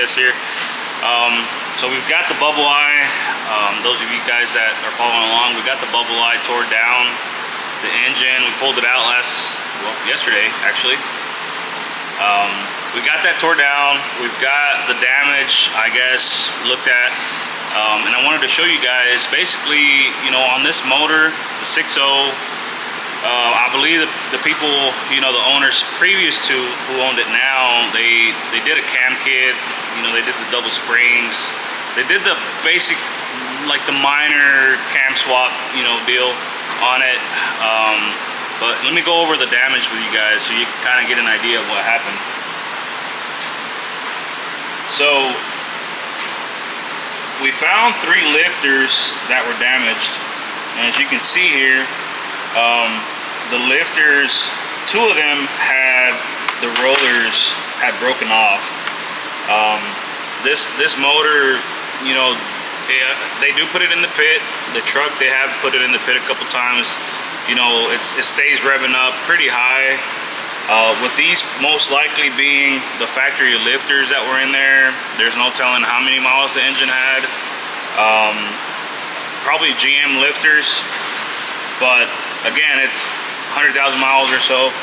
guess here. So we've got the bubble eye. Those of you guys that are following along, we got the bubble eye tore down. The engine, we pulled it out yesterday actually. We got that tore down. We've got the damage, I guess, looked at. And I wanted to show you guys, basically, you know, on this motor, the 6.0, I believe the people, you know, the owners previous to who owned it now, they did a cam kit, you know, they did the double springs, they did the basic, like the minor cam swap, you know, deal on it. But let me go over the damage with you guys so you can kind of get an idea of what happened. So we found 3 lifters that were damaged, and as you can see here, the lifters, 2 of them had the rollers had broken off. This motor, you know, they do put it in the pit. The truck, they have put it in the pit a couple times. You know, it stays revving up pretty high. With these most likely being the factory lifters that were in there, there's no telling how many miles the engine had. Probably GM lifters, but again, it's 100,000 miles or so.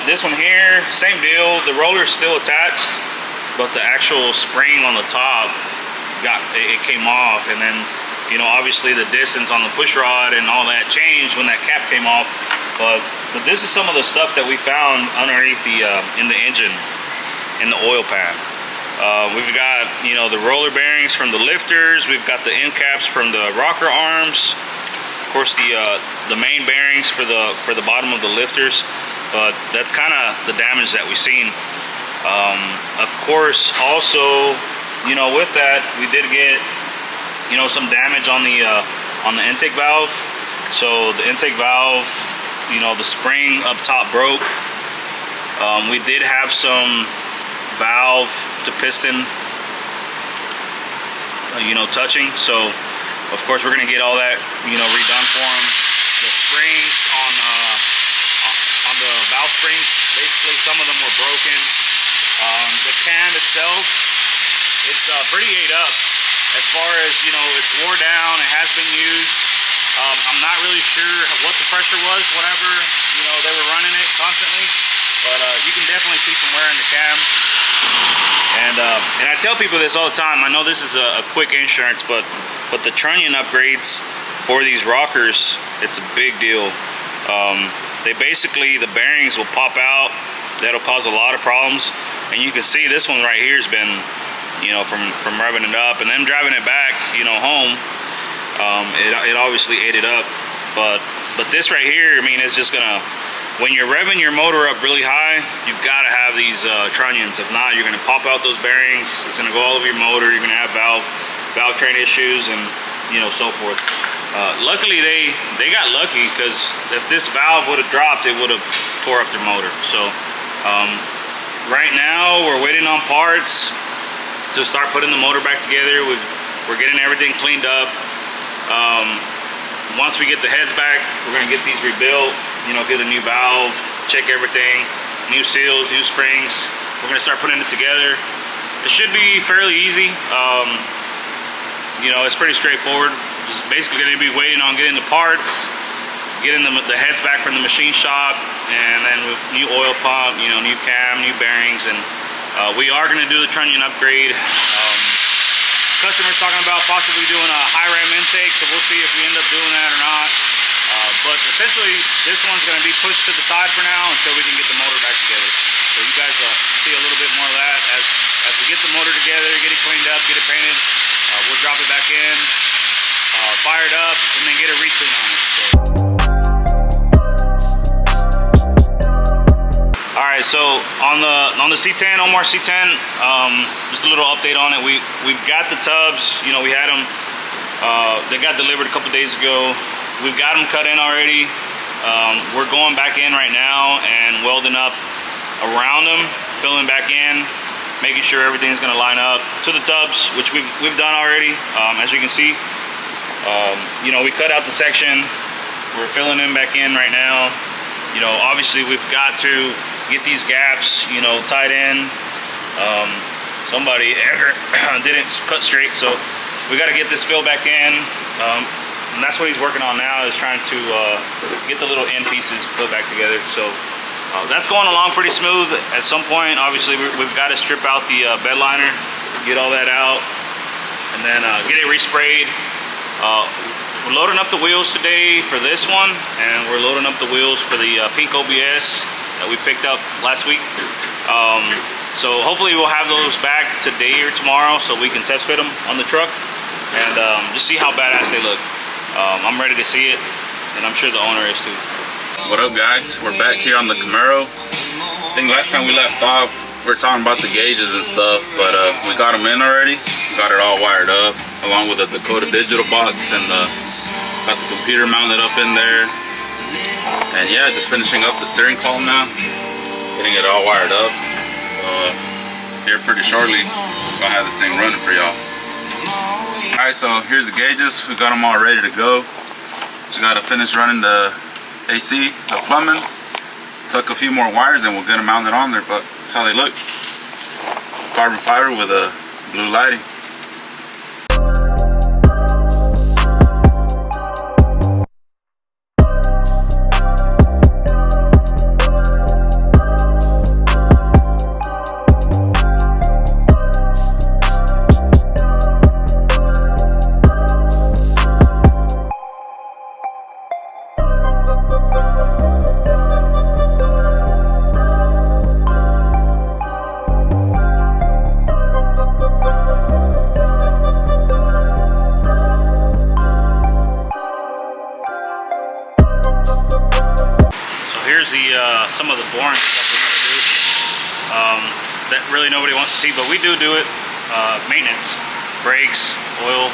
This one here, same deal. The roller's still attached, but the actual spring on the top it came off, and then, you know, obviously the distance on the push rod and all that changed when that cap came off. But this is some of the stuff that we found underneath in the engine, in the oil pan. We've got, you know, the roller bearings from the lifters. We've got the end caps from the rocker arms. Of course, the main bearings for the bottom of the lifters. But that's kind of the damage that we've seen. Of course, also, you know, with that, we did get, you know, some damage on the intake valve. So the intake valve, you know, the spring up top broke. We did have some valve to piston, you know, touching. So of course we're gonna get all that, you know, redone for them. The springs on the valve springs, basically some of them were broken. The cam itself, it's pretty ate up. As far as, you know, it's wore down, it has been used. I'm not really sure what the pressure was whenever, you know, they were running it constantly, but you can definitely see some wear in the cam. And I tell people this all the time. I know this is a quick insurance, but the trunnion upgrades for these rockers, it's a big deal. They basically, the bearings will pop out. That'll cause a lot of problems. And you can see this one right here has been, you know, from revving it up and then driving it back, you know, home. It obviously ate it up, but this right here, I mean, it's just gonna, when you're revving your motor up really high, you've got to have these trunnions. If not, you're gonna pop out those bearings. It's gonna go all over your motor. You're gonna have valve train issues, and, you know, so forth. Luckily, they got lucky, because if this valve would have dropped, it would have tore up their motor. So right now we're waiting on parts to start putting the motor back together. We're getting everything cleaned up. Once we get the heads back, we're gonna get these rebuilt, you know, get a new valve, check everything, new seals, new springs. We're gonna start putting it together. It should be fairly easy. You know, it's pretty straightforward. Just basically gonna be waiting on getting the parts, getting the heads back from the machine shop, and then with new oil pump, you know, new cam, new bearings, and we are gonna do the trunnion upgrade. Customers talking about possibly doing a high ram intake, so we'll see if we end up doing that or not. But essentially, this one's going to be pushed to the side for now until we can get the motor back together. So you guys see a little bit more of that as we get the motor together, get it cleaned up, get it painted. We'll drop it back in, fire it up, and then get a reclean on it. Alright, so on the C10, Omar C10, just a little update on it. We've got the tubs, you know, we had them, they got delivered a couple days ago. We've got them cut in already. We're going back in right now and welding up around them, filling back in, making sure everything's gonna line up to the tubs, which we've done already. As you can see, you know, we cut out the section, we're filling them back in right now. You know, obviously we've got to get these gaps, you know, tied in. somebody didn't cut straight, so we got to get this filled back in. And that's what he's working on now, is trying to get the little end pieces put back together. So that's going along pretty smooth. At some point, obviously, we've got to strip out the bed liner, get all that out, and then get it resprayed. We're loading up the wheels today for this one, and we're loading up the wheels for the pink OBS that we picked up last week. So hopefully we'll have those back today or tomorrow so we can test fit them on the truck and just see how badass they look. I'm ready to see it, and I'm sure the owner is too. What up, guys? We're back here on the Camaro. I think last time we left off, we were talking about the gauges and stuff, but we got them in already. Got it all wired up, along with the Dakota digital box, and got the computer mounted up in there. And yeah, just finishing up the steering column now, getting it all wired up. So here pretty shortly, I'll have this thing running for y'all. Alright, so here's the gauges. We got them all ready to go. Just gotta finish running the AC, the plumbing, tuck a few more wires, and we'll get them mounted on there. But that's how they look. Carbon fiber with a blue lighting. Here's some of the boring stuff we're gonna do that really nobody wants to see, but we do it. Maintenance, brakes, oil,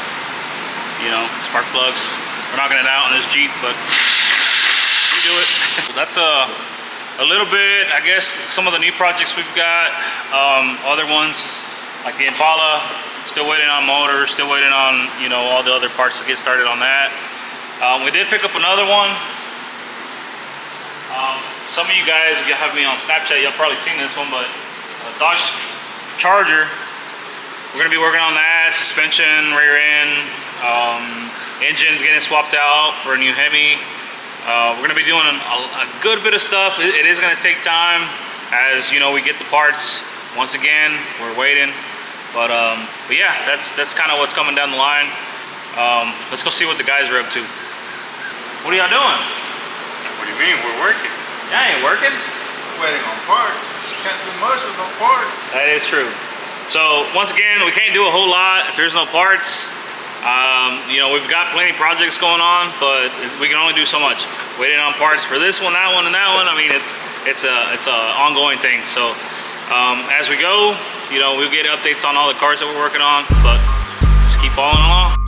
you know, spark plugs. We're knocking it out on this Jeep, but we do it. That's a little bit, I guess, some of the new projects we've got. Other ones like the Impala, still waiting on motors, still waiting on, you know, all the other parts to get started on that. We did pick up another one. Some of you guys, if you have me on Snapchat, y'all probably seen this one, but Dodge Charger. We're gonna be working on that, suspension, rear end, engine's getting swapped out for a new Hemi. We're gonna be doing a good bit of stuff. It is gonna take time, as you know, we get the parts. Once again, we're waiting, but yeah, that's kind of what's coming down the line. Let's go see what the guys are up to. What are y'all doing? What do you mean? We're working. Y'all ain't working? Waiting on parts. Can't do much with no parts. That is true. So once again, we can't do a whole lot if there's no parts. You know, we've got plenty of projects going on, but we can only do so much. Waiting on parts for this one, that one, and that one. I mean, it's a ongoing thing. So as we go, you know, we'll get updates on all the cars that we're working on, but just keep following along.